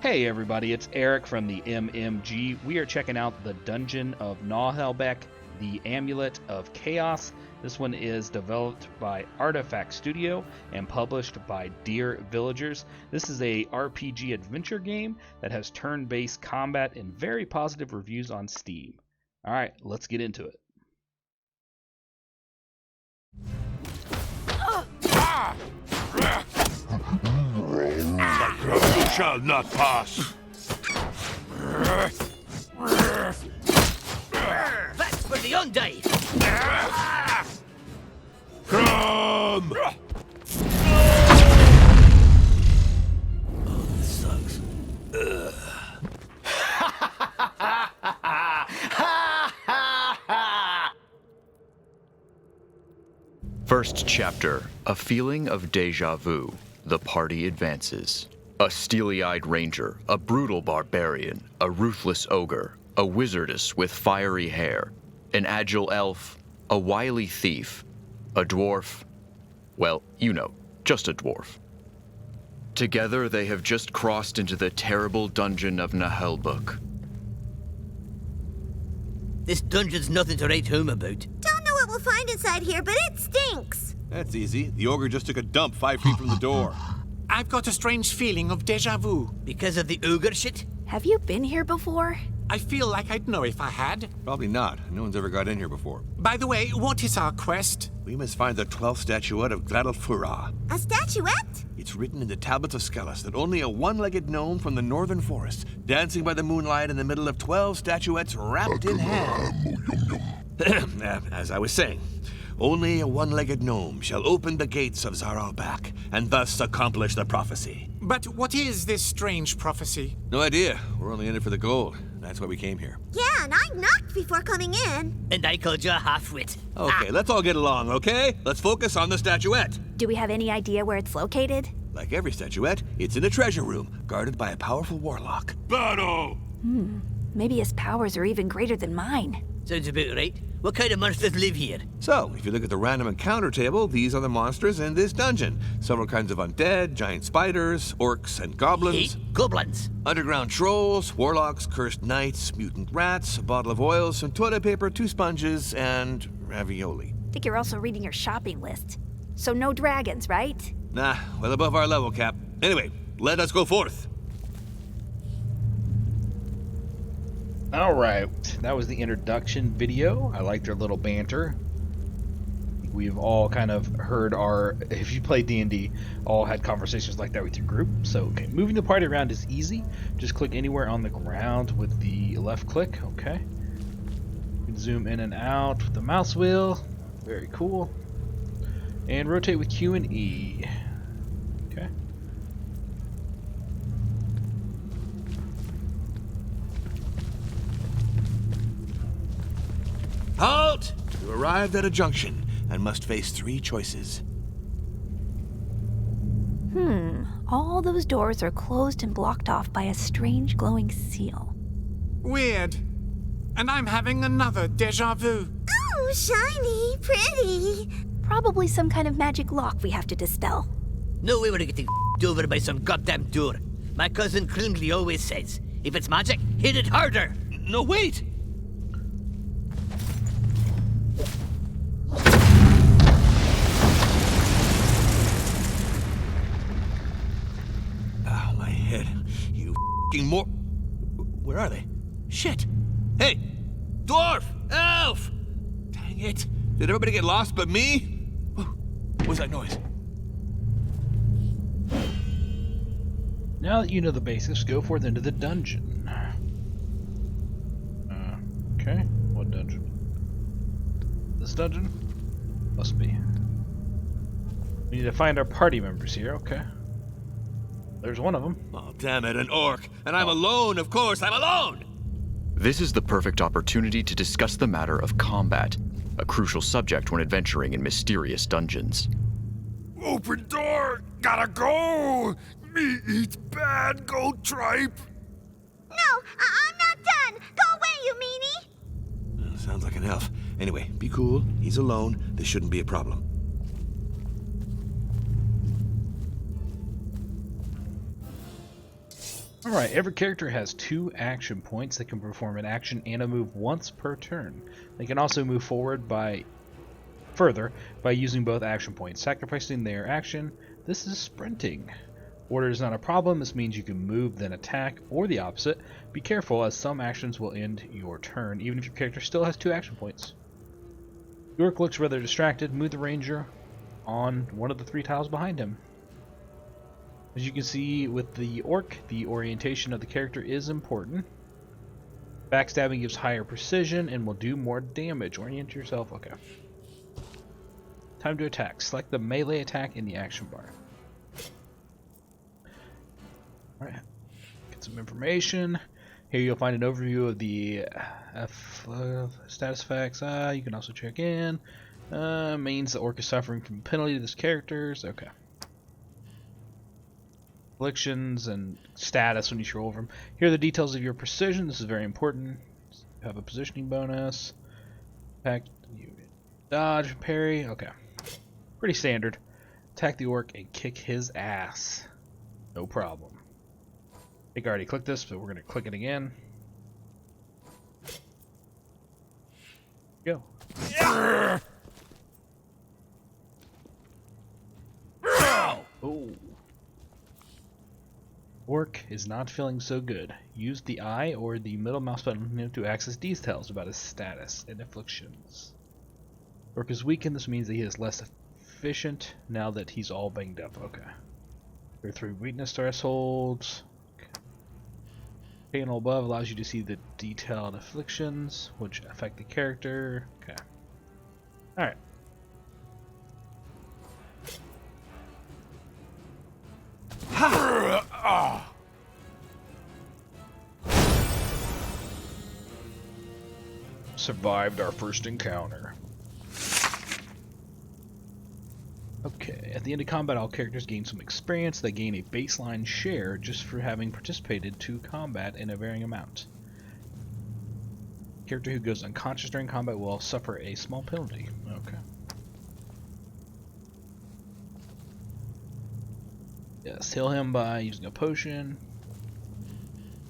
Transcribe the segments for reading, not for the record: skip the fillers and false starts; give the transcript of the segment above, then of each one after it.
Hey everybody, it's Eric from the MMG. We are checking out the Dungeon of Naheulbeuk, the Amulet of Chaos. This one is developed by Artifact Studio and published by Dear Villagers. This is a RPG adventure game that has turn-based combat and very positive reviews on Steam. Alright, let's get into it. You shall not pass. That's for the undive. Come! Oh, this sucks. First chapter, a feeling of deja vu. The party advances. A steely-eyed ranger, a brutal barbarian, a ruthless ogre, a wizardess with fiery hair, an agile elf, a wily thief, a dwarf, well, you know, just a dwarf. Together they have just crossed into the terrible Dungeon of Naheulbeuk. This dungeon's nothing to write home about. Don't know what we'll find inside here, but it stinks. That's easy. The ogre just took a dump 5 feet from the door. I've got a strange feeling of deja vu. Because of the ogre shit? Have you been here before? I feel like I'd know if I had. Probably not. No one's ever got in here before. By the way, what is our quest? We must find the 12th statuette of Gladalfura. A statuette? It's written in the tablets of Skellis that only a one-legged gnome from the northern forest, dancing by the moonlight in the middle of 12 statuettes wrapped in ham. As I was saying, only a one-legged gnome shall open the gates of Zaralbak and thus accomplish the prophecy. But what is this strange prophecy? No idea. We're only in it for the gold. That's why we came here. Yeah, and I knocked before coming in. And I called you a half-wit. Okay, let's all get along, okay? Let's focus on the statuette. Do we have any idea where it's located? Like every statuette, it's in a treasure room, guarded by a powerful warlock. Battle! Maybe his powers are even greater than mine. Sounds about right. What kind of monsters live here? So, if you look at the random encounter table, these are the monsters in this dungeon. Several kinds of undead, giant spiders, orcs and goblins. Hate goblins. Underground trolls, warlocks, cursed knights, mutant rats, a bottle of oil, some toilet paper, 2 sponges, and ravioli. I think you're also reading your shopping list. So no dragons, right? Nah, well above our level, Cap. Anyway, let us go forth. Alright, that was the introduction video. I like their little banter. We've all kind of heard if you play D&D, all had conversations like that with your group. So, okay, moving the party around is easy. Just click anywhere on the ground with the left click, okay. You can zoom in and out with the mouse wheel. Very cool. And rotate with Q and E. Okay. Halt! You arrived at a junction and must face 3 choices. All those doors are closed and blocked off by a strange glowing seal. Weird. And I'm having another deja vu. Oh, shiny, pretty. Probably some kind of magic lock we have to dispel. No way we're getting over by some goddamn door. My cousin Clumsy always says, if it's magic, hit it harder. No, wait! Oh, my head. You f***ing more... Where are they? Shit! Hey! Dwarf! Elf! Dang it. Did everybody get lost but me? What was that noise? Now that you know the basics, go forth into the dungeon. Okay, what dungeon? This dungeon? Must be. We need to find our party members here, okay. There's one of them. Oh, damn it, an orc. And I'm alone, of course, I'm alone! This is the perfect opportunity to discuss the matter of combat, a crucial subject when adventuring in mysterious dungeons. Open door! Gotta go! Me eats bad gold tripe! No, I'm not done. Go away, you meanie. Sounds like an elf. Anyway, be cool. He's alone. This shouldn't be a problem. Alright, every character has 2 action points. They can perform an action and a move once per turn. They can also move forward further by using both action points, sacrificing their action. This is sprinting. Order is not a problem. This means you can move then attack, or the opposite. Be careful, as some actions will end your turn, even if your character still has 2 action points. York looks rather distracted. Move the ranger on one of the 3 tiles behind him. As you can see with the orc, the orientation of the character is important. Backstabbing gives higher precision and will do more damage. Orient yourself. Okay. Time to attack. Select the melee attack in the action bar. Alright. Get some information. Here you'll find an overview of the status effects. You can also check in. Means the orc is suffering from penalty to this character's. Okay. Afflictions and status when you roll over them. Here are the details of your precision. This is very important. You have a positioning bonus. Attack, you dodge, parry. Okay. Pretty standard. Attack the orc and kick his ass. No problem. I think I already clicked this, but we're going to click it again. Go. Oh. Orc is not feeling so good. Use the eye or the middle mouse button to access details about his status and afflictions. Orc is weakened. This means that he is less efficient now that he's all banged up. Okay. There are 3 weakness thresholds. Okay. Panel above allows you to see the detailed afflictions, which affect the character. Okay. Alright. Survived our first encounter. Okay, at the end of combat, all characters gain some experience. They gain a baseline share just for having participated to combat in a varying amount. Character who goes unconscious during combat will suffer a small penalty. Okay. Yes, heal him by using a potion.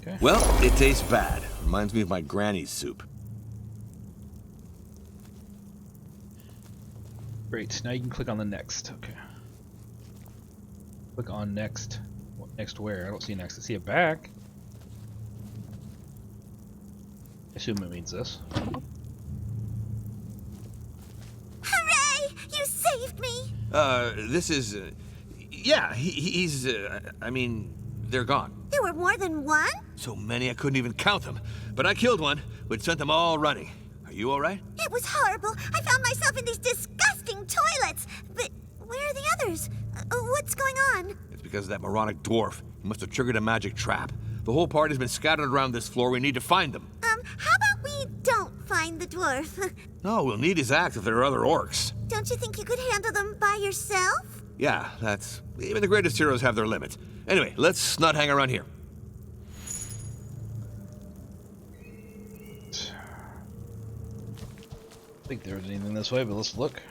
Okay. Well, it tastes bad. Reminds me of my granny's soup. Great, now you can click on the next. Okay. Click on next. Well, next where? I don't see next. I see it back. I assume it means this. Hooray! You saved me! This is... yeah, he's... I mean, they're gone. There were more than one? So many I couldn't even count them. But I killed one, which sent them all running. Are you all right? It was horrible. I found myself in these disgusting toilets. But where are the others? What's going on? It's because of that moronic dwarf. He must have triggered a magic trap. The whole party's been scattered around this floor. We need to find them. How about we don't find the dwarf? No, we'll need his axe if there are other orcs. Don't you think you could handle them by yourself? Yeah, that's... even the greatest heroes have their limits. Anyway, let's not hang around here. I think there was anything this way, but let's look.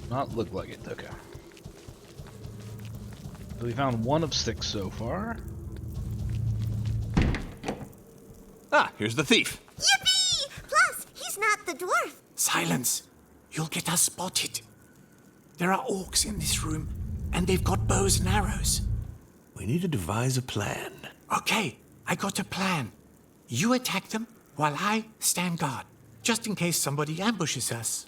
Not look like it. Okay. So we found 1 of 6 so far. Ah, here's the thief. Yippee! Plus, he's not the dwarf. Silence. You'll get us spotted. There are orcs in this room, and they've got bows and arrows. We need to devise a plan. Okay, I got a plan. You attack them while I stand guard, just in case somebody ambushes us.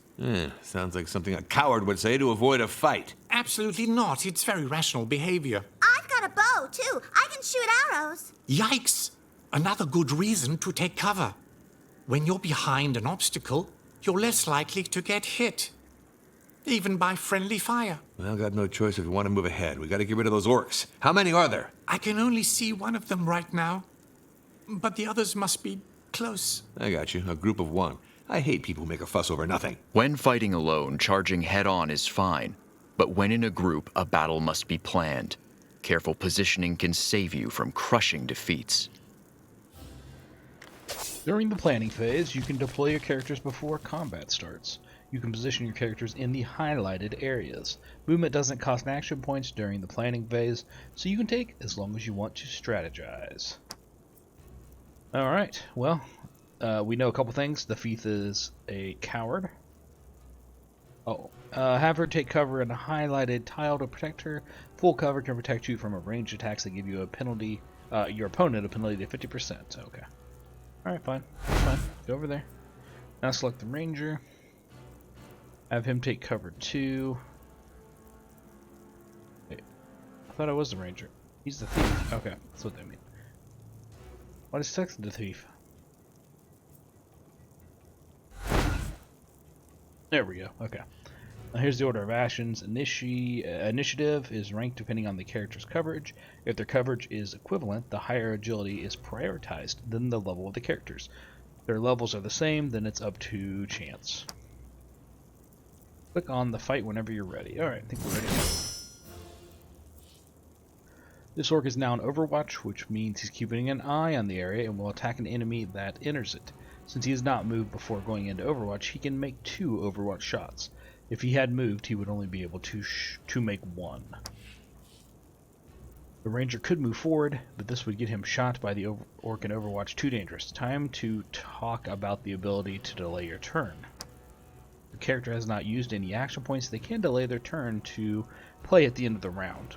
Sounds like something a coward would say to avoid a fight. Absolutely not. It's very rational behavior. I've got a bow, too. I can shoot arrows. Yikes! Another good reason to take cover. When you're behind an obstacle, you're less likely to get hit. Even by friendly fire. Well, got no choice if we want to move ahead. We got to get rid of those orcs. How many are there? I can only see one of them right now, but the others must be close. I got you. A group of 1. I hate people who make a fuss over nothing. When fighting alone, charging head-on is fine. But when in a group, a battle must be planned. Careful positioning can save you from crushing defeats. During the planning phase, you can deploy your characters before combat starts. You can position your characters in the highlighted areas. Movement doesn't cost action points during the planning phase, so you can take as long as you want to strategize. Alright, well, we know a couple things. The thief is a coward. Have her take cover in a highlighted tile to protect her. Full cover can protect you from a ranged attacks that give you a penalty, your opponent a penalty to 50%. Okay. Alright, fine. Fine. Go over there. Now select the ranger. Have him take cover 2. Wait. I thought I was the ranger. He's the thief. Okay, that's what they mean. What is text the thief? There we go. Okay. Now here's the order of actions. Initiative is ranked depending on the character's coverage. If their coverage is equivalent, the higher agility is prioritized than the level of the characters. If their levels are the same, then it's up to chance. Click on the fight whenever you're ready. Alright, I think we're ready. This orc is now in Overwatch, which means he's keeping an eye on the area and will attack an enemy that enters it. Since he has not moved before going into Overwatch, he can make 2 Overwatch shots. If he had moved, he would only be able to make 1. The ranger could move forward, but this would get him shot by the orc in Overwatch too dangerous. Time to talk about the ability to delay your turn. If the character has not used any action points, they can delay their turn to play at the end of the round.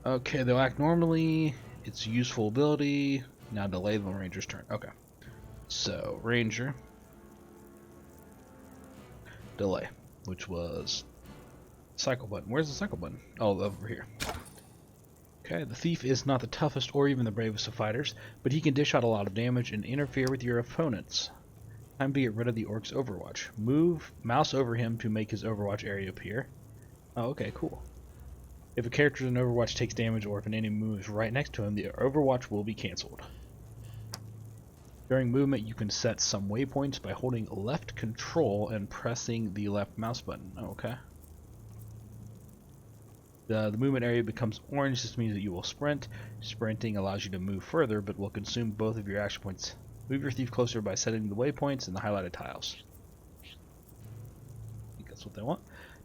Okay, they'll act normally. It's a useful ability. Now delay the ranger's turn. Okay. So, ranger. Delay, which was cycle button. Where's the cycle button? Oh, over here. Okay, the thief is not the toughest or even the bravest of fighters, but he can dish out a lot of damage and interfere with your opponents. Time to get rid of the orc's Overwatch. Move mouse over him to make his Overwatch area appear. Oh, okay, cool. If a character in Overwatch takes damage or if an enemy moves right next to him, the Overwatch will be cancelled. During movement, you can set some waypoints by holding left control and pressing the left mouse button. Oh, okay. The movement area becomes orange. This means that you will sprint. Sprinting allows you to move further, but will consume both of your action points. Move your thief closer by setting the waypoints and the highlighted tiles. I think that's what they want.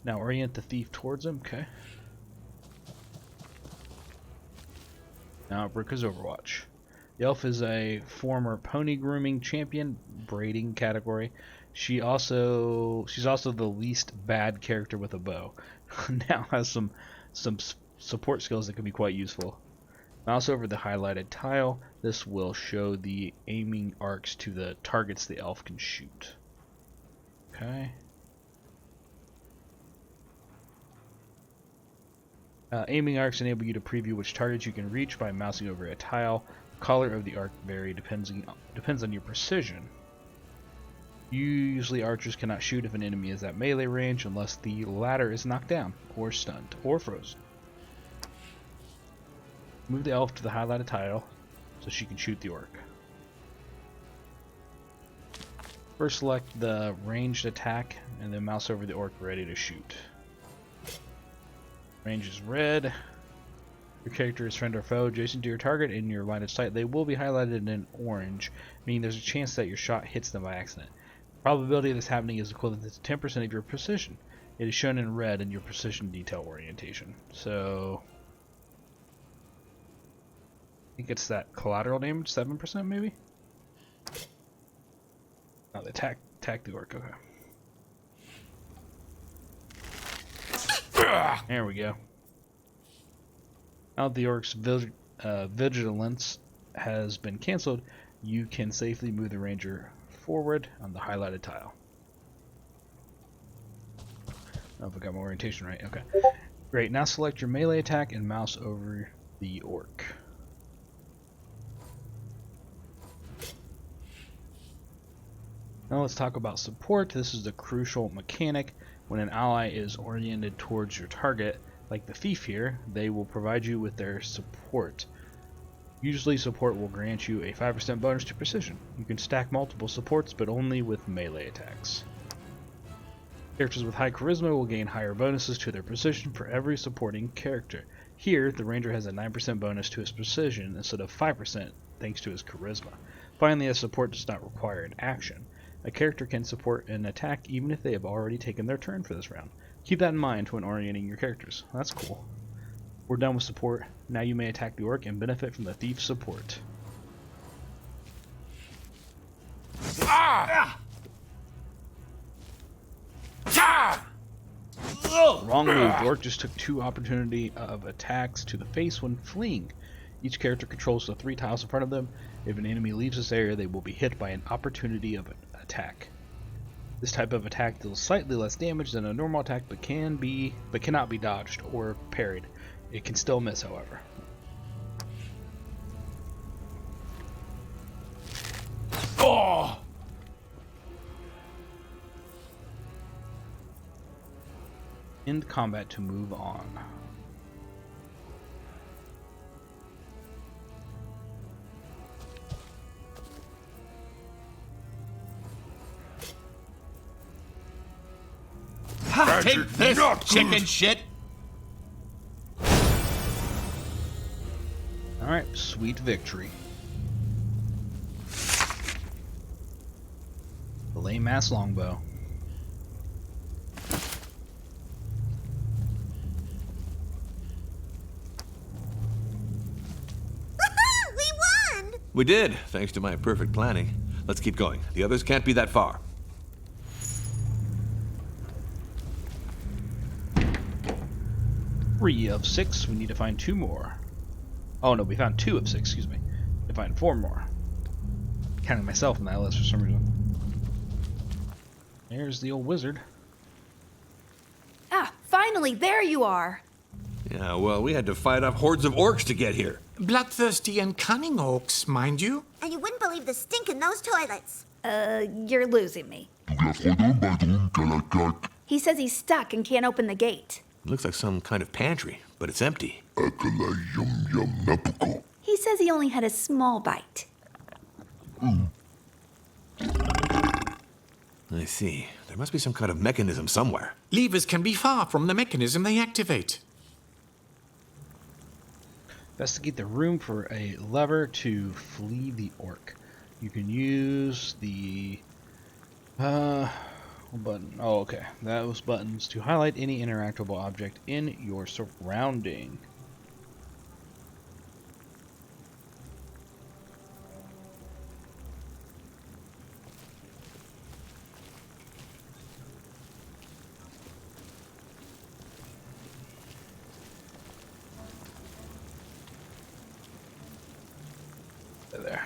Now orient the thief towards him. Okay. Now Brick is Overwatch. The elf is a former pony grooming champion, braiding category. She's also the least bad character with a bow. Now has some support skills that can be quite useful. Mouse over the highlighted tile. This will show the aiming arcs to the targets the elf can shoot. Okay. Aiming arcs enable you to preview which targets you can reach by mousing over a tile. The color of the arc vary depends on your precision. Usually archers cannot shoot if an enemy is at melee range unless the latter is knocked down, or stunned, or frozen. Move the elf to the highlighted tile so she can shoot the orc. First select the ranged attack and then mouse over the orc ready to shoot. Range is red. Your character is friend or foe adjacent to your target in your line of sight. They will be highlighted in orange, meaning there's a chance that your shot hits them by accident. The probability of this happening is equivalent to 10% of your precision. It is shown in red in your precision detail orientation. So I think it's that collateral damage, 7% maybe? Oh, they attack the orc, okay. There we go. Now that the orc's vigilance has been cancelled, you can safely move the ranger forward on the highlighted tile. Oh, if I got my orientation right, okay. Great, now select your melee attack and mouse over the orc. Now let's talk about support. This is the crucial mechanic. When an ally is oriented towards your target, like the thief here, they will provide you with their support. Usually support will grant you a 5% bonus to precision. You can stack multiple supports, but only with melee attacks. Characters with high charisma will gain higher bonuses to their precision for every supporting character. Here, the ranger has a 9% bonus to his precision instead of 5% thanks to his charisma. Finally, a support does not require an action. A character can support an attack even if they have already taken their turn for this round. Keep that in mind when orienting your characters. That's cool. We're done with support. Now you may attack the orc and benefit from the thief's support. Wrong move. The orc just took 2 opportunity of attacks to the face when fleeing. Each character controls the 3 tiles in front of them. If an enemy leaves this area, they will be hit by an opportunity of attack. This type of attack deals slightly less damage than a normal attack, but cannot be dodged or parried. It can still miss, however. Oh! End combat to move on. Ha, take this, chicken shit! Alright, sweet victory. The lame ass longbow. We won! We did, thanks to my perfect planning. Let's keep going. The others can't be that far. Three of 6. We need to find 2 more. Oh no, we found 2 of 6, excuse me. We need to find 4 more. Counting myself in that list for some reason. There's the old wizard. Ah, finally, there you are. Yeah, well, we had to fight off hordes of orcs to get here. Bloodthirsty and cunning orcs, mind you. And you wouldn't believe the stink in those toilets. You're losing me. He says he's stuck and can't open the gate. It looks like some kind of pantry, but it's empty. He says he only had a small bite. I see. There must be some kind of mechanism somewhere. Levers can be far from the mechanism they activate. Investigate the room for a lever to flee the orc. You can use the button. Oh, okay. Those buttons to highlight any interactable object in your surrounding. There.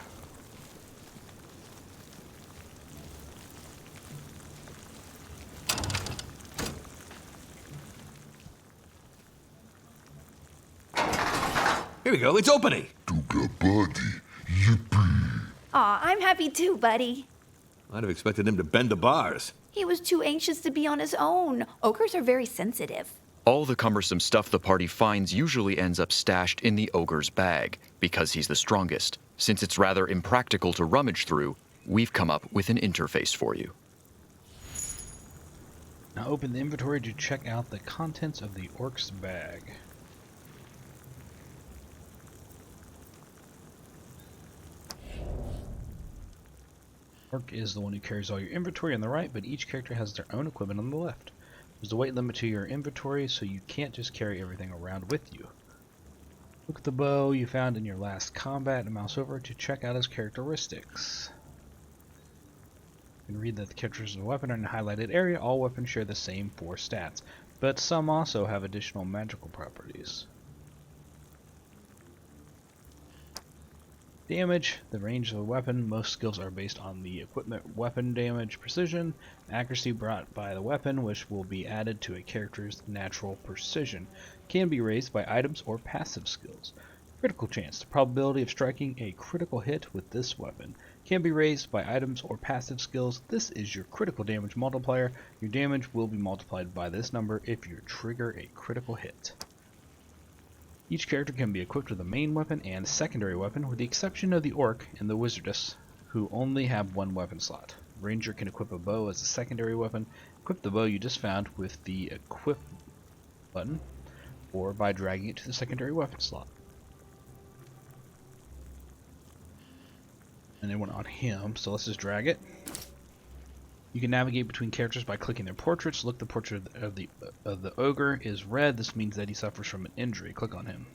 Here we go, it's opening! Aw, I'm happy too, buddy. I'd have expected him to bend the bars. He was too anxious to be on his own. Ogres are very sensitive. All the cumbersome stuff the party finds usually ends up stashed in the ogre's bag, because he's the strongest. Since it's rather impractical to rummage through, we've come up with an interface for you. Now open the inventory to check out the contents of the orc's bag. Orc is the one who carries all your inventory on the right, but each character has their own equipment on the left. There's a weight limit to your inventory, so you can't just carry everything around with you. Look at the bow you found in your last combat and mouse over to check out its characteristics. You can read that the characters of the weapon are in a highlighted area. All weapons share the same 4 stats, but some also have additional magical properties. Damage, the range of the weapon. Most skills are based on the equipment weapon damage precision, accuracy brought by the weapon, which will be added to a character's natural precision. Can be raised by items or passive skills. Critical chance, the probability of striking a critical hit with this weapon. Can be raised by items or passive skills. This is your critical damage multiplier. Your damage will be multiplied by this number if you trigger a critical hit. Each character can be equipped with a main weapon and secondary weapon, with the exception of the orc and the wizardess, who only have 1 weapon slot. Ranger can equip a bow as a secondary weapon. Equip the bow you just found with the equip button, or by dragging it to the secondary weapon slot. And then one on him, so let's just drag it. You can navigate between characters by clicking their portraits. Look, the portrait of the ogre is red. This means that he suffers from an injury. Click on him.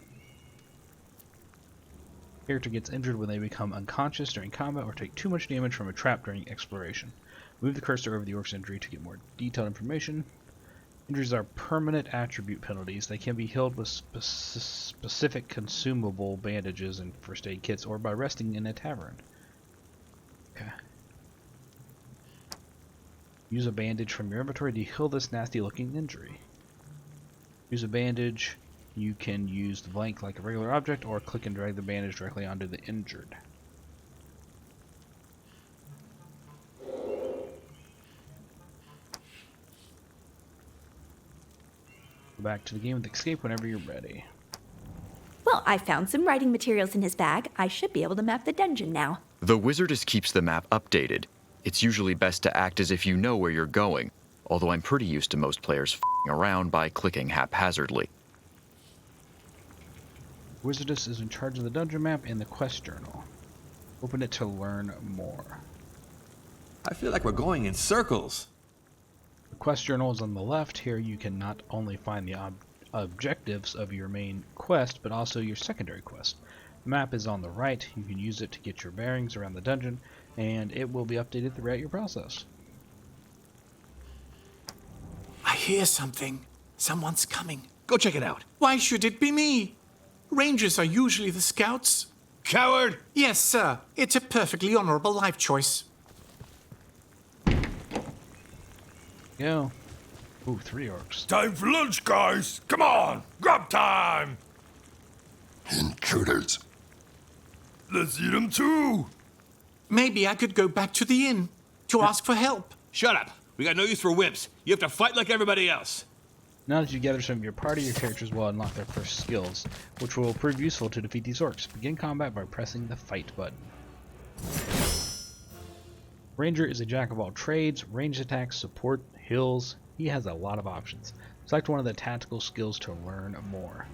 Character gets injured when they become unconscious during combat or take too much damage from a trap during exploration. Move the cursor over the orc's injury to get more detailed information. Injuries are permanent attribute penalties. They can be healed with specific consumable bandages and first aid kits or by resting in a tavern. Okay. Use a bandage from your inventory to heal this nasty looking injury. Use a bandage. You can use the blank like a regular object or click and drag the bandage directly onto the injured. Go back to the game with escape whenever you're ready. Well, I found some writing materials in his bag. I should be able to map the dungeon now. The wizardess keeps the map updated. It's usually best to act as if you know where you're going, although I'm pretty used to most players f***ing around by clicking haphazardly. Wizardess is in charge of the dungeon map and the quest journal. Open it to learn more. I feel like we're going in circles. The quest journal is on the left. Here you can not only find the objectives of your main quest, but also your secondary quest. The map is on the right. You can use it to get your bearings around the dungeon, and it will be updated throughout your process. I hear something. Someone's coming. Go check it out. Why should it be me? Rangers are usually the scouts. Coward! Yes, sir. It's a perfectly honorable life choice. Go. Ooh, 3 orcs. Time for lunch, guys! Come on! Grub time! Intruders. Let's eat them too! Maybe I could go back to the inn to ask for help. Shut up! We got no use for wimps. You have to fight like everybody else. Now that you gather some of your party, your characters will unlock their first skills, which will prove useful to defeat these orcs. Begin combat by pressing the fight button. Ranger is a jack of all trades, ranged attacks, support, heals. He has a lot of options. Select one of the tactical skills to learn more.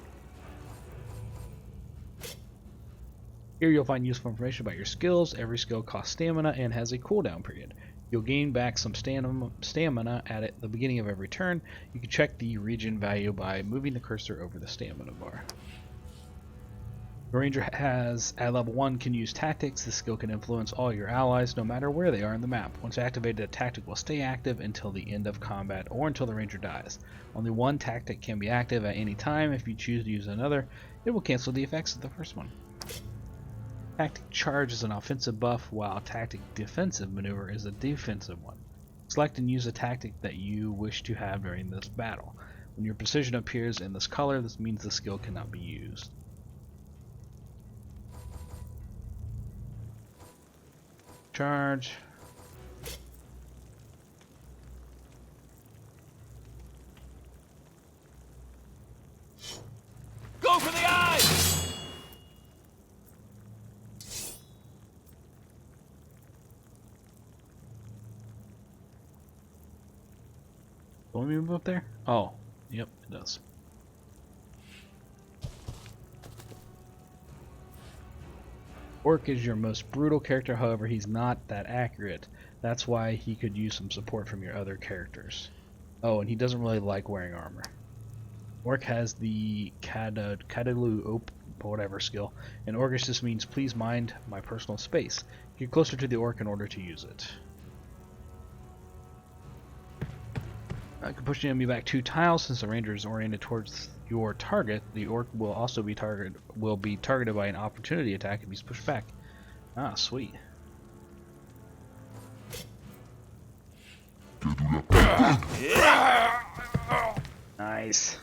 Here you'll find useful information about your skills. Every skill costs stamina and has a cooldown period. You'll gain back some stamina at the beginning of every turn. You can check the regen value by moving the cursor over the stamina bar. The Ranger has, at level 1, can use tactics. This skill can influence all your allies no matter where they are in the map. Once activated, a tactic will stay active until the end of combat or until the Ranger dies. Only one tactic can be active at any time. If you choose to use another, it will cancel the effects of the first one. Tactic Charge is an offensive buff, while Tactic Defensive Maneuver is a defensive one. Select and use a tactic that you wish to have during this battle. When your position appears in this color, this means the skill cannot be used. Charge. Go for the eye! Will we move up there? Oh, yep, it does. Orc is your most brutal character, however, he's not that accurate. That's why he could use some support from your other characters. Oh, and he doesn't really like wearing armor. Orc has the Kadalu whatever skill, and Orcish just means please mind my personal space. Get closer to the orc in order to use it. I can push the enemy back 2 tiles. Since the ranger is oriented towards your target, the orc will also be targeted by an opportunity attack if he's pushed back. Ah, sweet. Nice.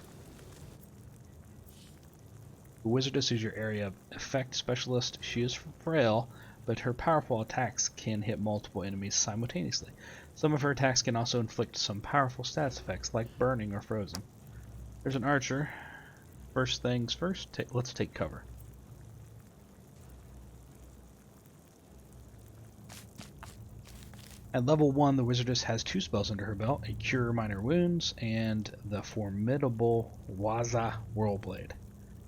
The wizardess is your area of effect specialist. She is frail, but her powerful attacks can hit multiple enemies simultaneously. Some of her attacks can also inflict some powerful stats effects like burning or frozen. There's an archer. First things first, let's take cover. At level 1, the wizardess has 2 spells under her belt, a Cure Minor Wounds and the formidable Waza Whirlblade.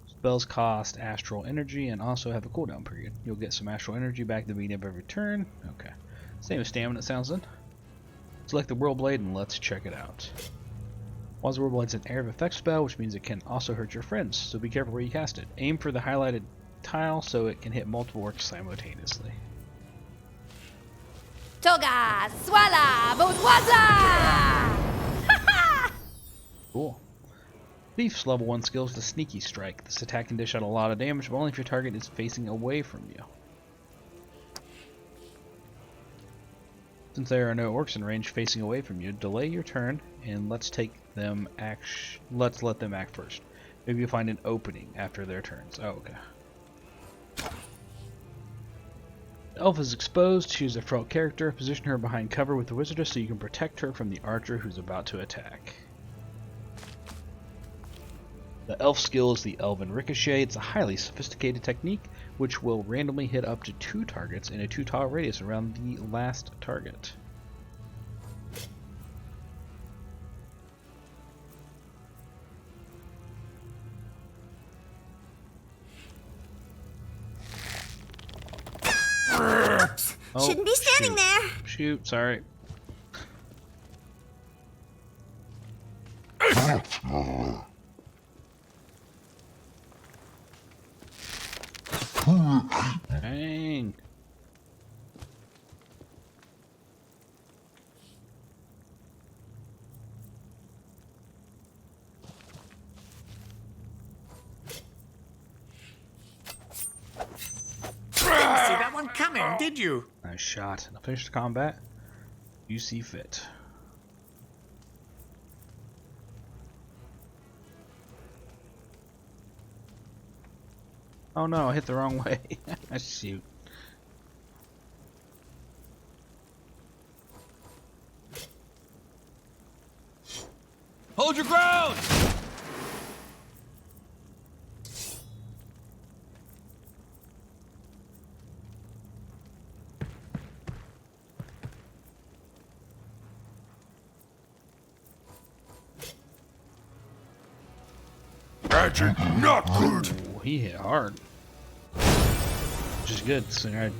Spells cost astral energy and also have a cooldown period. You'll get some astral energy back at the beginning of every turn. Okay. Same as stamina, it sounds like. Select the Whirl Blade and let's check it out. While the Whirl Blade's an area of effect spell, which means it can also hurt your friends, so be careful where you cast it. Aim for the highlighted tile so it can hit multiple orcs simultaneously. Toga, Swala, Bodwaza! Cool. Thief's level 1 skill is the Sneaky Strike. This attack can dish out a lot of damage, but only if your target is facing away from you. Since there are no orcs in range facing away from you, delay your turn and let's let them act first. Maybe you'll find an opening after their turns. Oh, okay. The elf is exposed. Choose a frail character. Position her behind cover with the wizardess so you can protect her from the archer who's about to attack. The elf skill is the Elven Ricochet. It's a highly sophisticated technique which will randomly hit up to 2 targets in a 2-tile radius around the last target. Shouldn't be standing there. Shoot, sorry. Dang. Didn't see that one coming, did you? Nice shot. Now finish the combat. You see fit. Oh no, I hit the wrong way. Shoot. Hold your ground! Magic, not good. Oh, he hit hard. Which is good. So I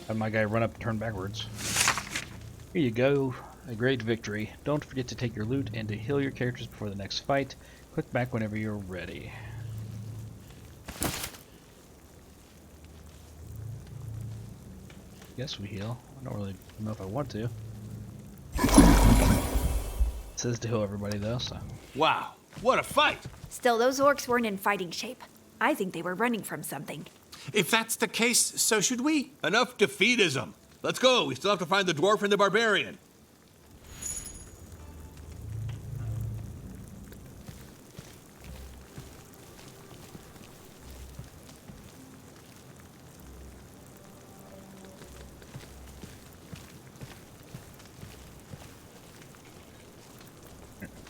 had my guy run up and turn backwards. Here you go. A great victory. Don't forget to take your loot and to heal your characters before the next fight. Click back whenever you're ready. Guess we heal. I don't really know if I want to. It says to heal everybody though, so. Wow, what a fight! Still, those orcs weren't in fighting shape. I think they were running from something. If that's the case, so should we. Enough defeatism. Let's go, we still have to find the dwarf and the barbarian.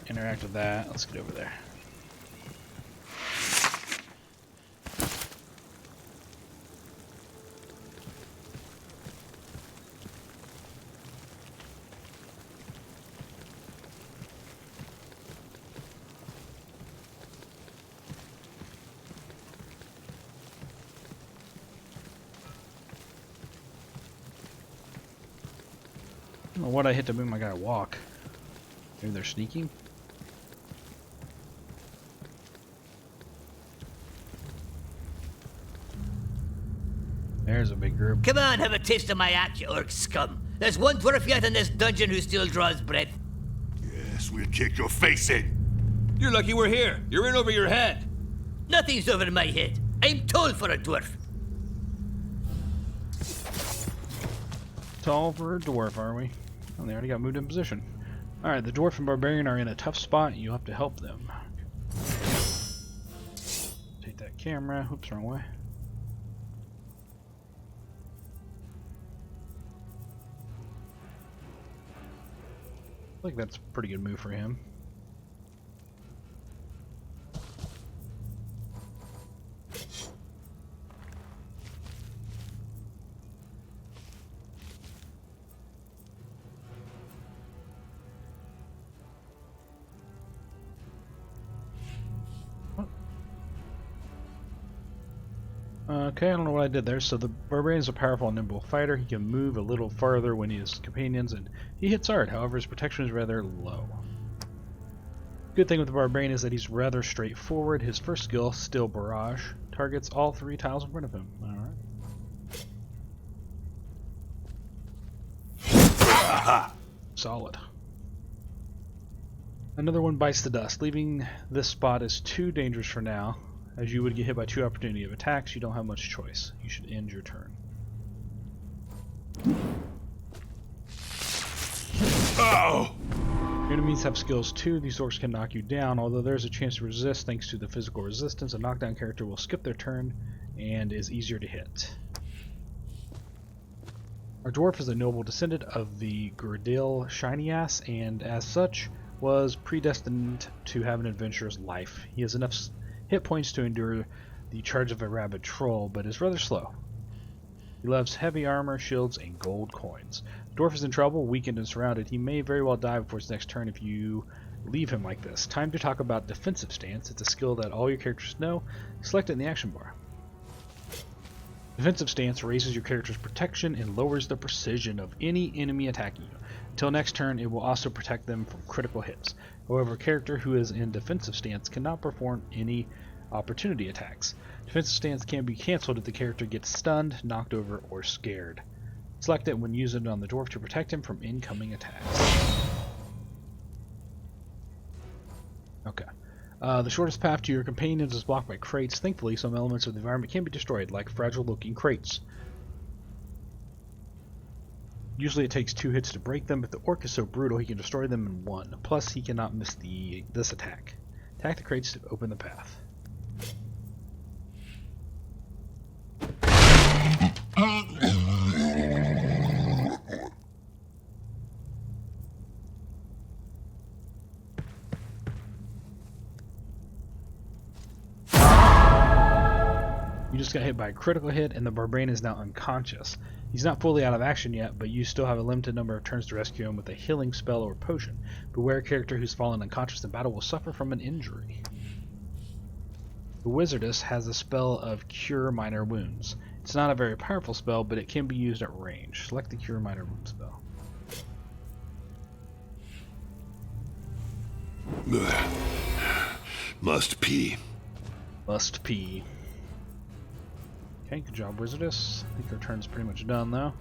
Interact with that. Let's get over there. I don't know what I hit to make my guy walk. Maybe they're sneaking? There's a big group. Come on, have a taste of my act, you orc scum. There's one dwarf yet in this dungeon who still draws breath. Yes, we'll kick your face in. You're lucky we're here. You're in over your head. Nothing's over my head. I'm tall for a dwarf. Tall for a dwarf, are we? Oh, they already got moved in position. Alright, the dwarf and barbarian are in a tough spot. You have to help them. Take that camera. Oops, wrong way. I think that's a pretty good move for him. Okay, I don't know what I did there. So the Barbarian is a powerful and nimble fighter. He can move a little farther when he has companions, and he hits hard. However, his protection is rather low. Good thing with the Barbarian is that he's rather straightforward. His first skill, Still Barrage, targets all 3 tiles in front of him. Alright. Solid. Another one bites the dust. Leaving this spot is too dangerous for now. As you would get hit by 2 opportunity of attacks, you don't have much choice. You should end your turn. Oh! Your enemies have skills too. These orcs can knock you down, although there's a chance to resist thanks to the physical resistance. A knockdown character will skip their turn and is easier to hit. Our dwarf is a noble descendant of the Gurdil Shiny-Ass, and as such was predestined to have an adventurous life. He has enough hit points to endure the charge of a rabid troll, but is rather slow. He loves heavy armor, shields, and gold coins. The dwarf is in trouble, weakened and surrounded. He may very well die before his next turn if you leave him like this. Time to talk about defensive stance. It's a skill that all your characters know. Select it in the action bar. Defensive stance raises your character's protection and lowers the precision of any enemy attacking you. Until next turn, it will also protect them from critical hits. However, a character who is in defensive stance cannot perform any opportunity attacks. Defensive stance can be cancelled if the character gets stunned, knocked over, or scared. Select it when using it on the dwarf to protect him from incoming attacks. Okay. The shortest path to your companions is blocked by crates. Thankfully, some elements of the environment can be destroyed, like fragile-looking crates. Usually it takes 2 hits to break them, but the orc is so brutal he can destroy them in 1. Plus, he cannot miss this attack. Attack the crates to open the path. You just got hit by a critical hit, and the Barbarian is now unconscious. He's not fully out of action yet, but you still have a limited number of turns to rescue him with a healing spell or potion. Beware, a character who's fallen unconscious in battle will suffer from an injury. The Wizardess has a spell of Cure Minor Wounds. It's not a very powerful spell, but it can be used at range. Select the Cure Minor Wounds spell. Must pee. Must pee. Okay, good job, Wizardess. I think our turn's pretty much done, though.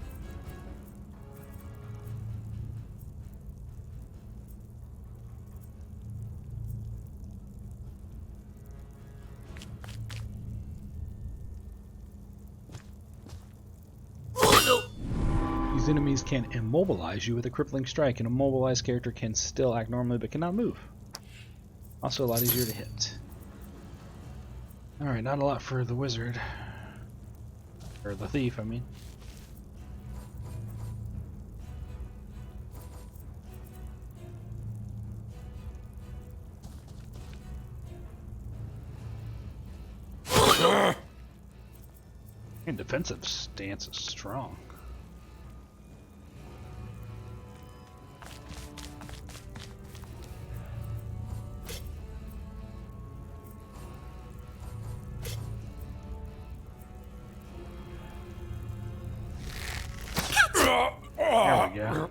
These enemies can immobilize you with a crippling strike. An immobilized character can still act normally but cannot move. Also a lot easier to hit. Alright, not a lot for the wizard. Or the thief, I mean. And defensive stance is strong. There we go.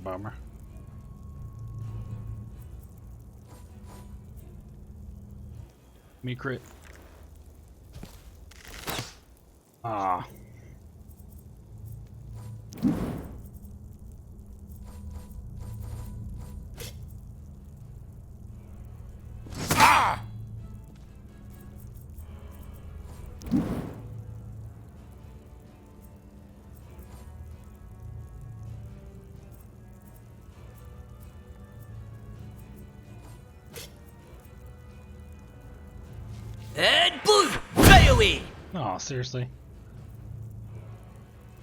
Bummer. Me crit. Ah. And boom! Fly away! Oh, seriously?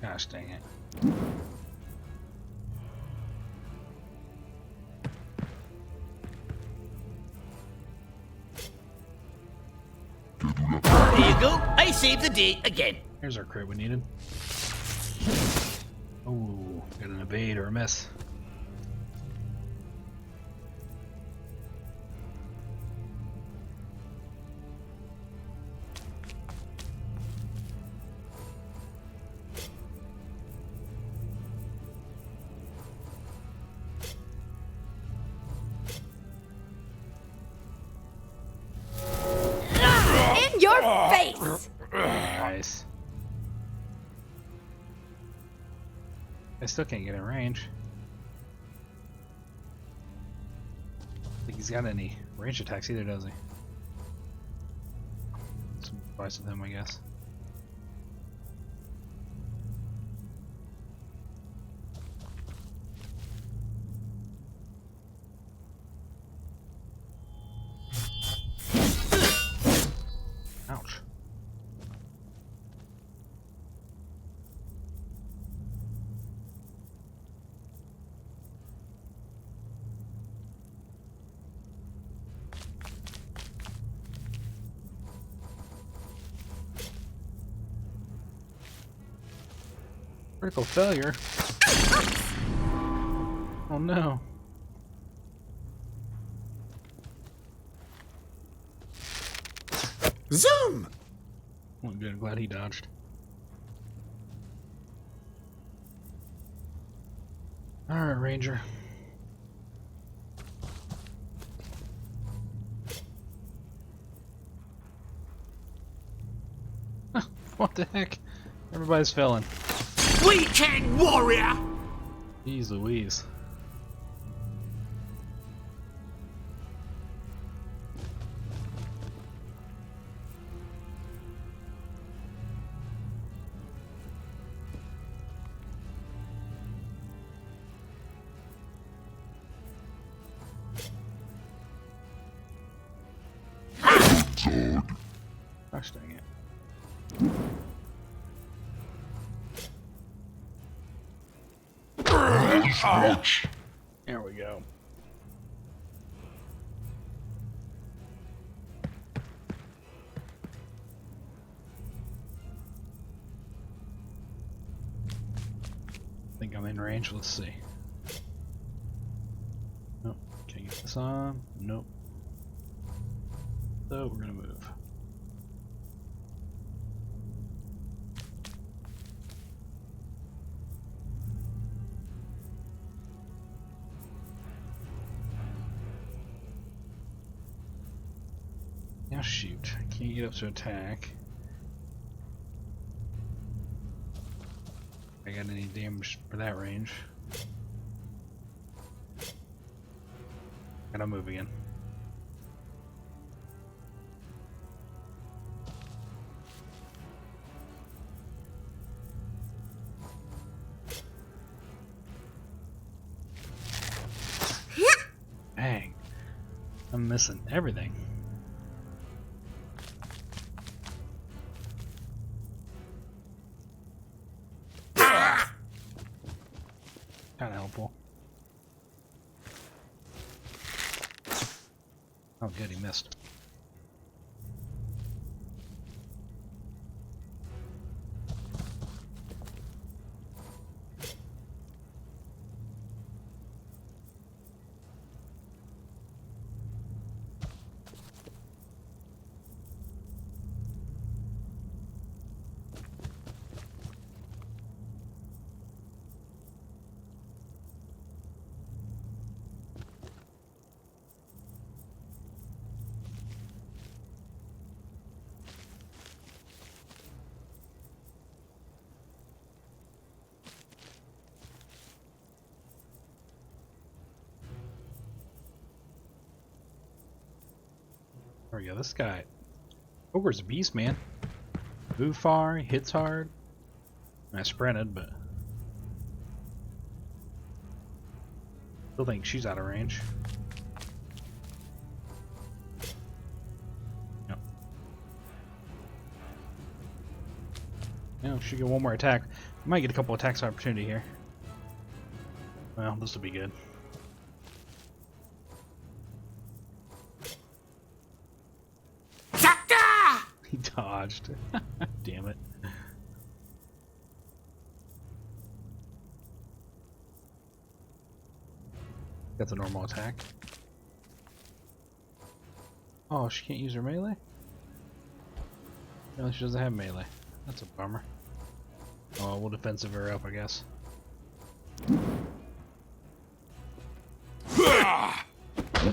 Gosh dang it. you go. I saved the day again. Here's our crit we needed. Oh, got an evade or a miss. In your face! Nice. I still can't get in range. I think he's got any range attacks either, does he? Some advice with him, I guess. Ouch. Critical failure. Oh no. Zoom! Well, good. Glad he dodged. Alright, Ranger. What the heck? Everybody's failing. Weekend warrior! Jeez Louise. Gosh dang it. There we go. I think I'm in range. Let's see. Nope. Can't get this on. Nope. So we're gonna move. Now shoot. I can't get up to attack. I got any damage for that range. Gotta move again. Dang. I'm missing everything. Kinda helpful. Oh good, he missed. There we go, this guy. Ogre's a beast, man. Move far, he hits hard. I sprinted, but still think she's out of range. Yep. No, she get one more attack. Might get a couple attacks opportunity here. Well, this will be good. He dodged. Damn it. That's a normal attack. Oh, she can't use her melee? No, she doesn't have melee. That's a bummer. Oh, we'll defensive her up, I guess. There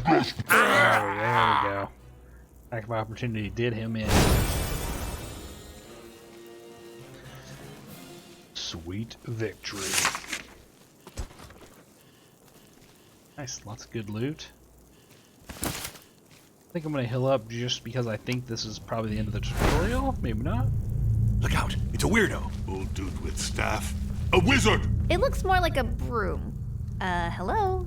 we go. Attack of opportunity did him in. Sweet victory. Nice, lots of good loot. I think I'm gonna heal up just because I think this is probably the end of the tutorial. Maybe not. Look out, it's a weirdo. Old dude with staff. A wizard! It looks more like a broom. Hello?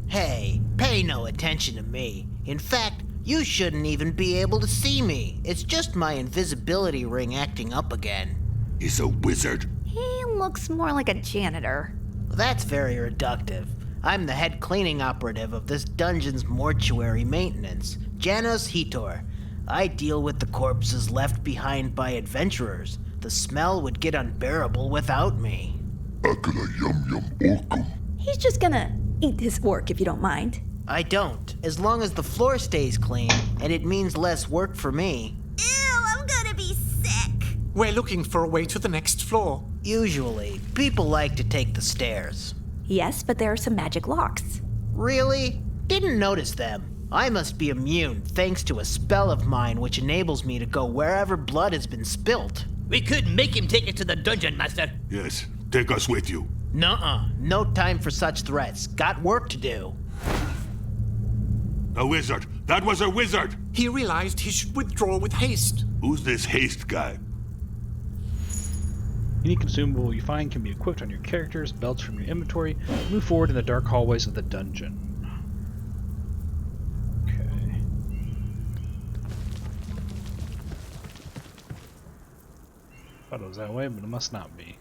Hey, pay no attention to me. In fact, you shouldn't even be able to see me. It's just my invisibility ring acting up again. He's a wizard. He looks more like a janitor. That's very reductive. I'm the head cleaning operative of this dungeon's mortuary maintenance, Janos Hitor. I deal with the corpses left behind by adventurers. The smell would get unbearable without me. He's just gonna eat his orc if you don't mind. I don't, as long as the floor stays clean, and it means less work for me. Ew, I'm gonna be sick. We're looking for a way to the next floor. Usually, people like to take the stairs. Yes, but there are some magic locks. Really? Didn't notice them. I must be immune thanks to a spell of mine which enables me to go wherever blood has been spilt. We could make him take it to the dungeon, master. Yes, take us with you. Nuh-uh. No time for such threats. Got work to do. A wizard. That was a wizard. He realized he should withdraw with haste. Who's this haste guy? Any consumable you find can be equipped on your characters, belts from your inventory. Move forward in the dark hallways of the dungeon. Okay. Thought it was that way, but it must not be.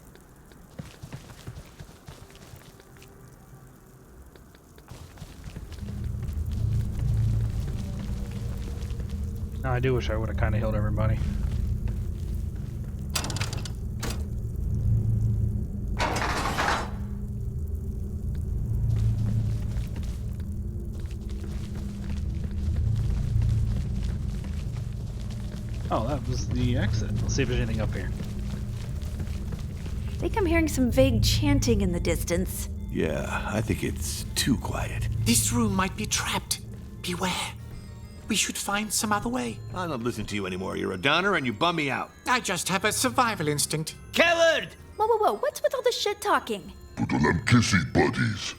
Now, I do wish I would have kind of healed everybody. Oh, that was the exit. Let's see if there's anything up here. I think I'm hearing some vague chanting in the distance. Yeah, I think it's too quiet. This room might be trapped. Beware. We should find some other way. I don't listen to you anymore. You're a downer and you bum me out. I just have a survival instinct. Coward! Whoa, whoa, whoa, what's with all the shit talking? Put on them kissy buddies.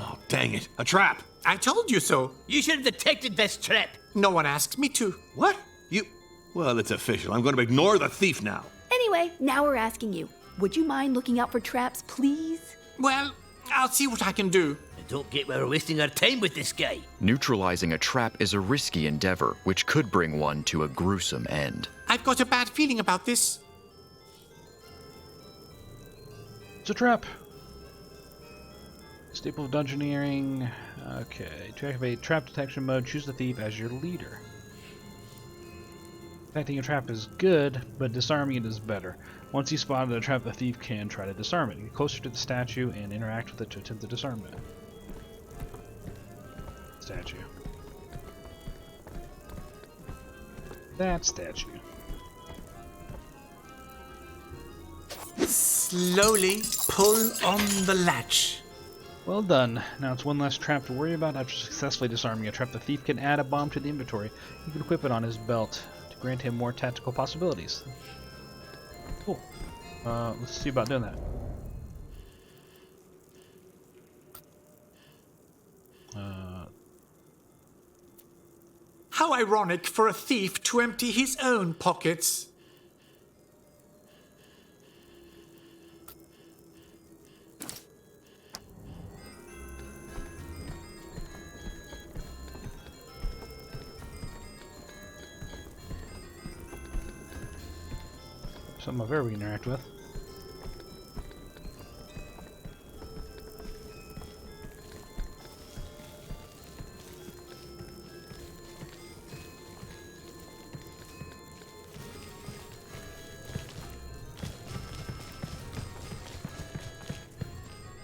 Oh, dang it. A trap. I told you so. You should have detected this trap. No one asked me to. What? You... Well, it's official. I'm going to ignore the thief now. Anyway, now we're asking you. Would you mind looking out for traps, please? Well, I'll see what I can do. I don't get why we're wasting our time with this guy. Neutralizing a trap is a risky endeavor, which could bring one to a gruesome end. I've got a bad feeling about this. It's a trap. Staple of dungeoneering. Okay. To activate trap detection mode, choose the thief as your leader. Detecting a trap is good, but disarming it is better. Once you spotted a trap, the thief can try to disarm it. Get closer to the statue and interact with it to attempt to disarm it. Statue. That statue. Slowly pull on the latch. Well done. Now it's one less trap to worry about. After successfully disarming a trap, the thief can add a bomb to the inventory. You can equip it on his belt to grant him more tactical possibilities. Cool. Let's see about doing that. How ironic for a thief to empty his own pockets. Something over there we can interact with.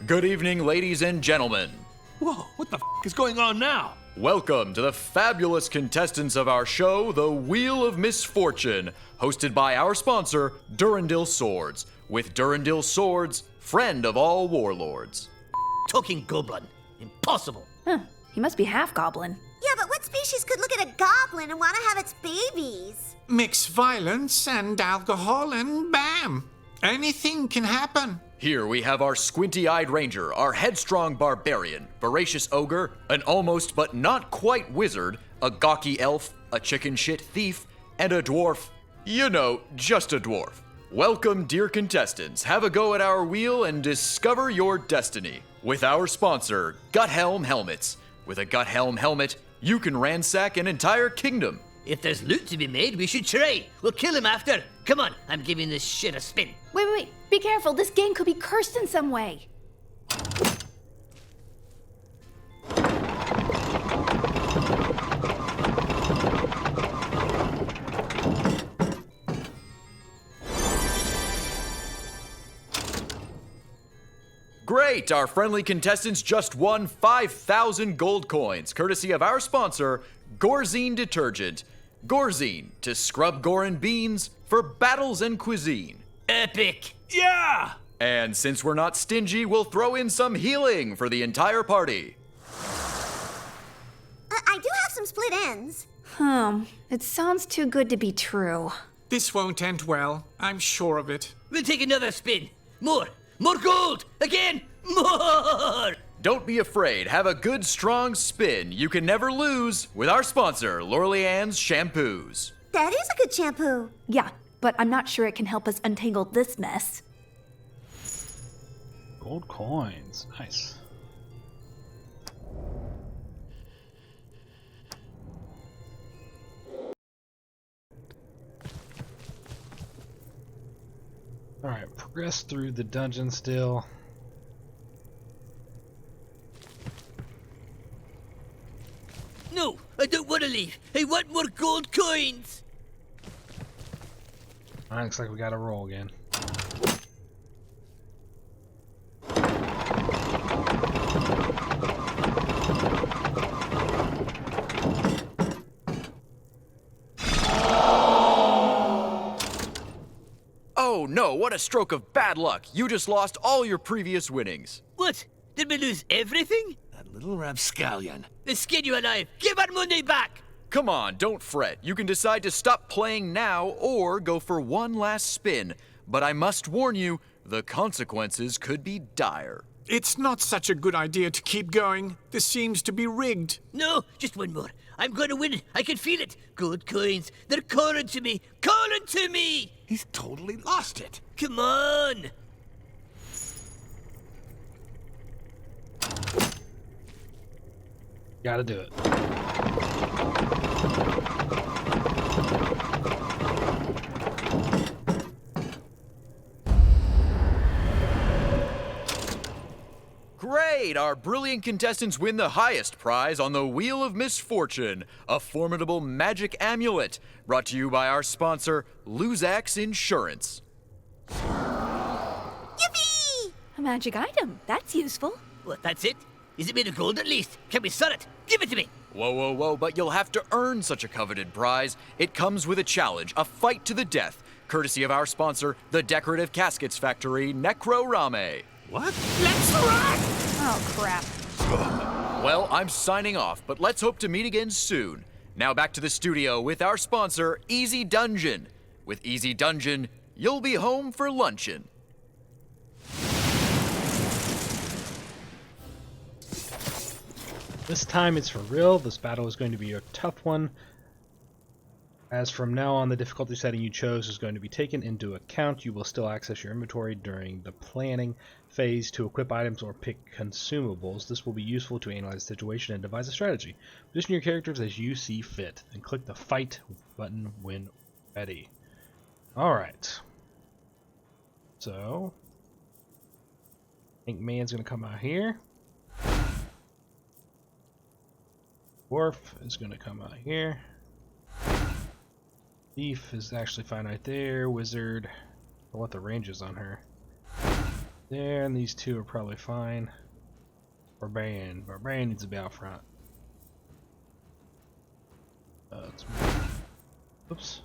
Good evening, ladies and gentlemen. Whoa, what the is going on now? Welcome to the fabulous contestants of our show, The Wheel of Misfortune, hosted by our sponsor, Durandil Swords. With Durandil Swords, friend of all warlords. Talking goblin. Impossible. Huh. He must be half goblin. Yeah, but what species could look at a goblin and want to have its babies? Mix violence and alcohol and bam! Anything can happen. Here we have our squinty-eyed ranger, our headstrong barbarian, voracious ogre, an almost but not quite wizard, a gawky elf, a chicken shit thief, and a dwarf. You know, just a dwarf. Welcome, dear contestants. Have a go at our wheel and discover your destiny. With our sponsor, Guthelm Helmets. With a Guthelm helmet, you can ransack an entire kingdom. If there's loot to be made, we should try. We'll kill him after. Come on, I'm giving this shit a spin. Wait. Be careful. This game could be cursed in some way. Great! Our friendly contestants just won 5,000 gold coins, courtesy of our sponsor, Gorzine Detergent. Gorzine, to scrub gore and beans for battles and cuisine. Epic. Yeah! And since we're not stingy, we'll throw in some healing for the entire party. I do have some split ends. It sounds too good to be true. This won't end well. I'm sure of it. We'll take another spin. More gold. Again, more. Don't be afraid. Have a good, strong spin. You can never lose with our sponsor, Lorlean's Shampoos. That is a good shampoo. Yeah, but I'm not sure it can help us untangle this mess. Gold coins. Nice. Alright, progress through the dungeon still. No, I don't want to leave. I want more gold coins. Looks like we got to roll again. Oh no, what a stroke of bad luck. You just lost all your previous winnings. What? Did we lose everything? That little rapscallion. Then skin you alive. Give our money back. Come on, don't fret. You can decide to stop playing now or go for one last spin. But I must warn you, the consequences could be dire. It's not such a good idea to keep going. This seems to be rigged. No, just one more. I'm going to win. I can feel it. Gold coins. They're calling to me. Calling to me. He's totally lost it. Come on. Gotta do it. Great! Our brilliant contestants win the highest prize on the Wheel of Misfortune, a formidable magic amulet, brought to you by our sponsor, Luzax Insurance. Yippee! A magic item. That's useful. What, that's it? Is it made of gold at least? Can we sell it? Give it to me. Whoa, but you'll have to earn such a coveted prize. It comes with a challenge, a fight to the death, courtesy of our sponsor, the Decorative Caskets Factory, Necrorame. What? Let's run! Oh, crap. Well, I'm signing off, but let's hope to meet again soon. Now back to the studio with our sponsor, Easy Dungeon. With Easy Dungeon, you'll be home for luncheon. This time it's for real. This battle is going to be a tough one. As from now on, the difficulty setting you chose is going to be taken into account. You will still access your inventory during the planning phase to equip items or pick consumables. This will be useful to analyze the situation and devise a strategy. Position your characters as you see fit, and click the Fight button when ready. Alright. So, I think man's going to come out here. Dwarf is going to come out here. Thief is actually fine right there. Wizard, I want the ranges on her. There, and these two are probably fine. Barbarian needs to be out front. Let's move. Oops.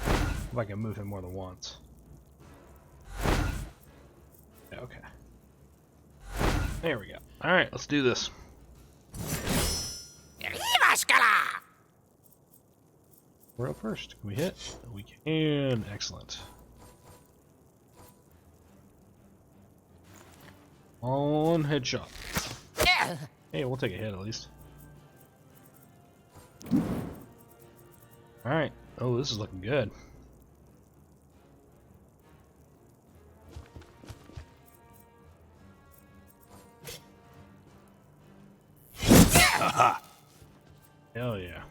If I can move him more than once. Okay. There we go. Alright, let's do this. We're up first. Can we hit? We can. Excellent. On headshot. Hey, we'll take a hit at least. Alright. Oh, this is looking good. Hell yeah.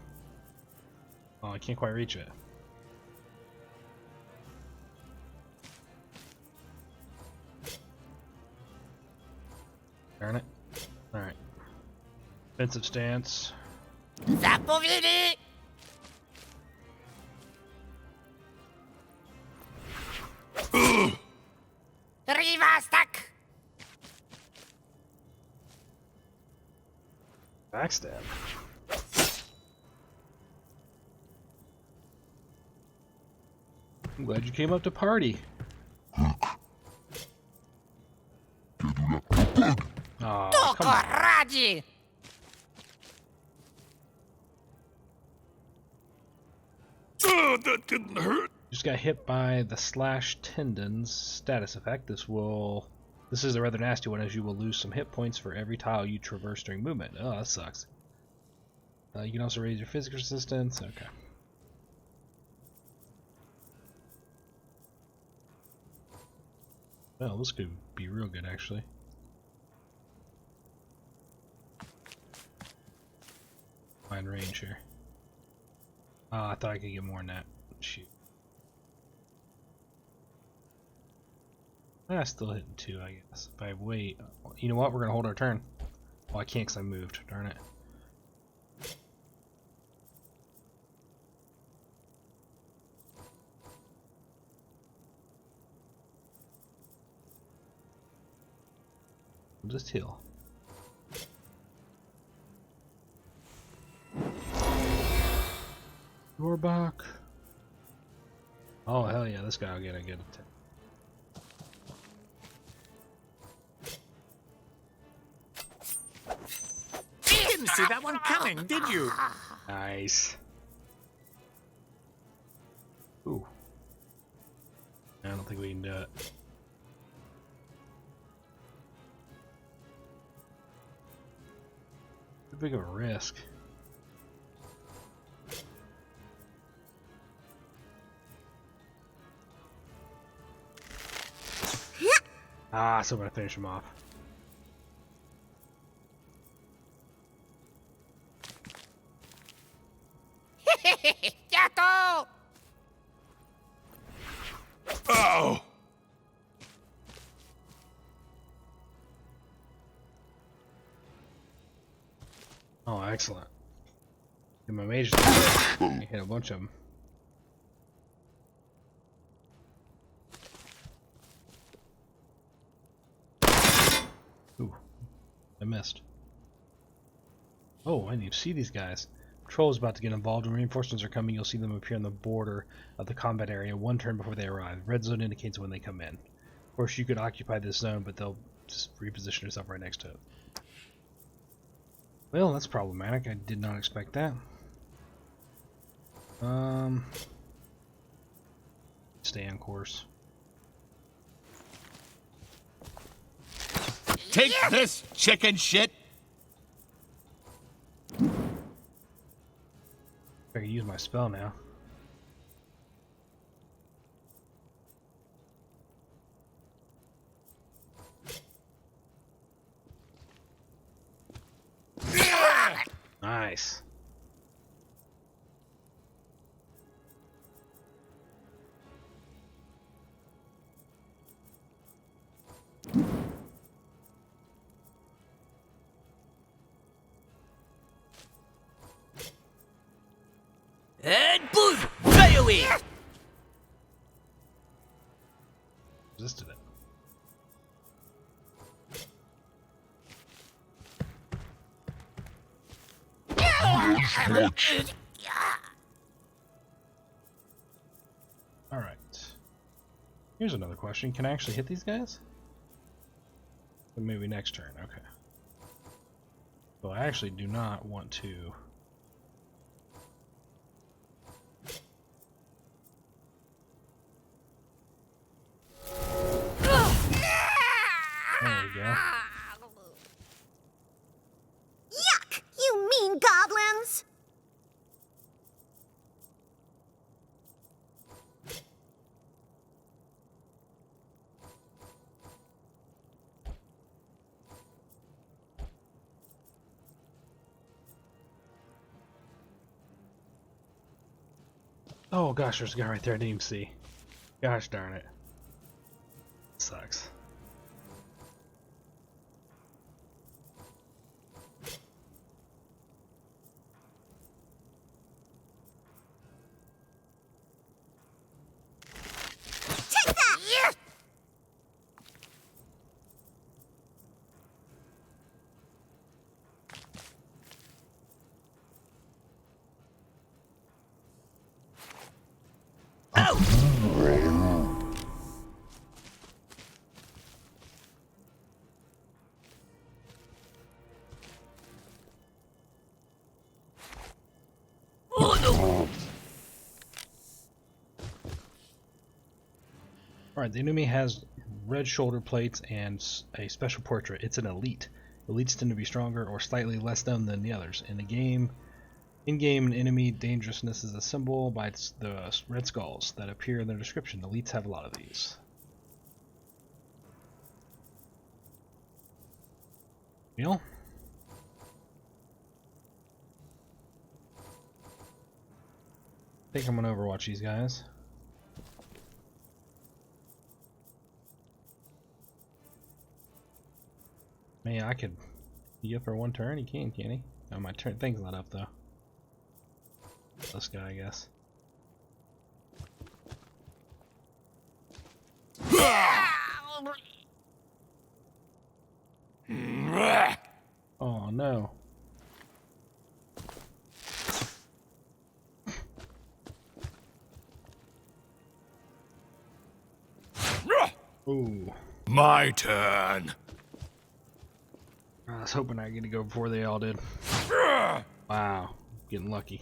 Oh, I can't quite reach it. Darn it. Alright. Defensive stance. Zapowiedzi! Rivastak! Backstab. I'm glad you came up to party. Aw, come on. Radzi! That didn't hurt. Just got hit by the slash tendons status effect. This is a rather nasty one, as you will lose some hit points for every tile you traverse during movement. Oh, that sucks. You can also raise your physical resistance. Okay. Well, this could be real good, actually. Fine range here. I thought I could get more than that. Shoot. Still hitting 2, I guess. If I wait, you know what? We're gonna hold our turn. Well, I can't because I moved. Darn it. We'll just heal. You're back. Oh hell yeah! This guy will get a good attack. Didn't see that one coming, did you? Nice. Ooh. I don't think we can do it. Too big of a risk. So I'm gonna finish him off. Yato! Oh! Oh, excellent. Get my mage. Hit a bunch of them. Ooh, I missed. Oh, I need to see these guys. Patrol is about to get involved. When reinforcements are coming, you'll see them appear on the border of the combat area one turn before they arrive. Red zone indicates when they come in. Of course, you could occupy this zone, but they'll just reposition yourself right next to it. Well, that's problematic. I did not expect that. Stay on course. Take this, chicken shit! I can use my spell now. Nice. And boom! Fly away! resisted it. Alright. Here's another question. Can I actually hit these guys? Or maybe next turn, okay. So I actually do not want to... There we go. Yuck! You mean goblins! Oh gosh, there's a guy right there I didn't even see. Gosh darn it. Sucks. Take that! Yeah. Alright, the enemy has red shoulder plates and a special portrait. It's an elite. Elites tend to be stronger or slightly less dumb than the others. In the game, in-game, enemy dangerousness is a symbol by the red skulls that appear in their description. Elites have a lot of these. Neil? I think I'm gonna overwatch these guys. Man, I could be up for one turn. He can't he? Oh, my turn thing's not up though. This guy, I guess. Oh no. Ooh. My turn. I was hoping I get to go before they all did. Wow, getting lucky.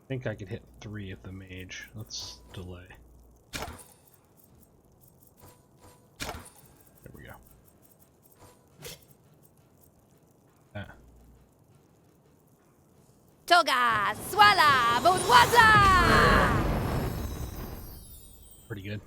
I think I could hit 3 at the mage. Let's delay. There we go. Ah. Toga, swala, bourgeoisa! Pretty good.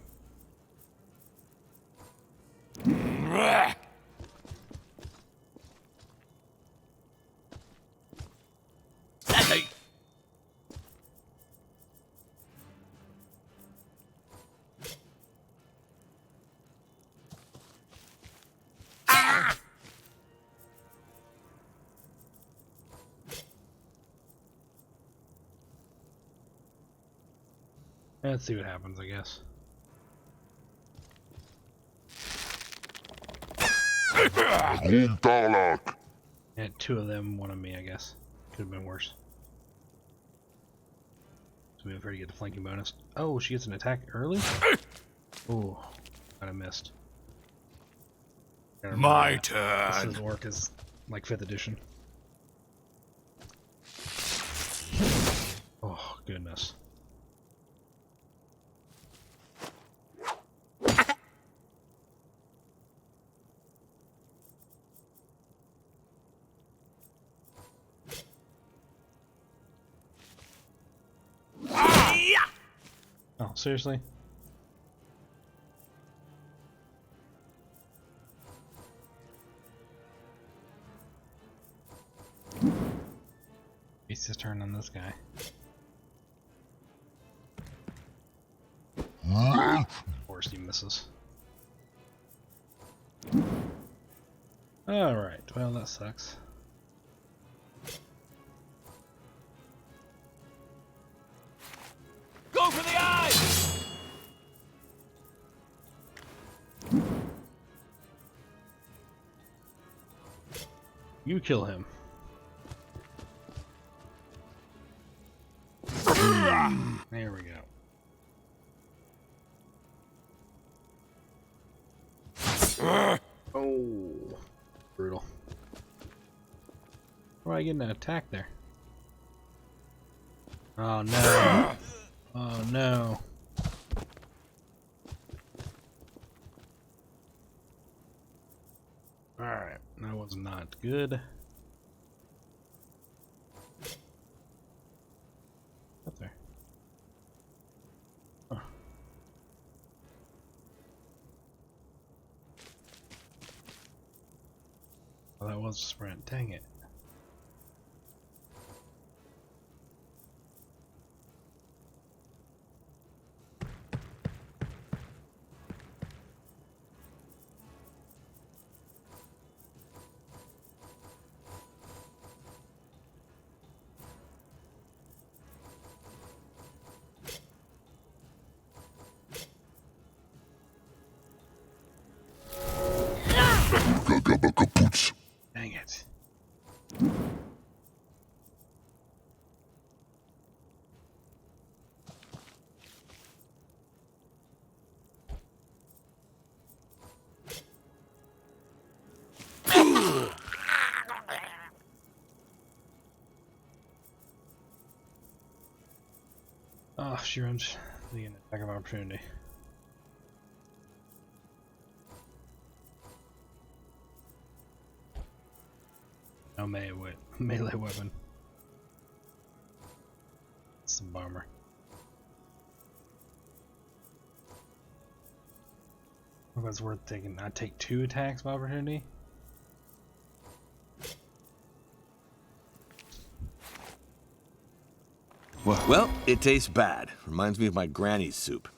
Let's see what happens, I guess. Had 2 of them, 1 of me, I guess. Could have been worse. So we have her to get the flanking bonus. Oh, she gets an attack early? Ooh, kinda missed. My This turn. doesn't work as like 5th edition. Oh, goodness. Oh, seriously? Waste his turn on this guy. Of course he misses. Alright, well that sucks. You kill him. There we go. Oh, brutal. Why are I getting an attack there? Oh no. Oh no. Alright, that was not good. Up there. Oh. Well, that was a sprint. Dang it. Dang it. Oh, she runs the attack of opportunity. No melee weapon. It's a bummer. If it's worth taking, I take 2 attacks of opportunity. Well, it tastes bad. Reminds me of my granny's soup.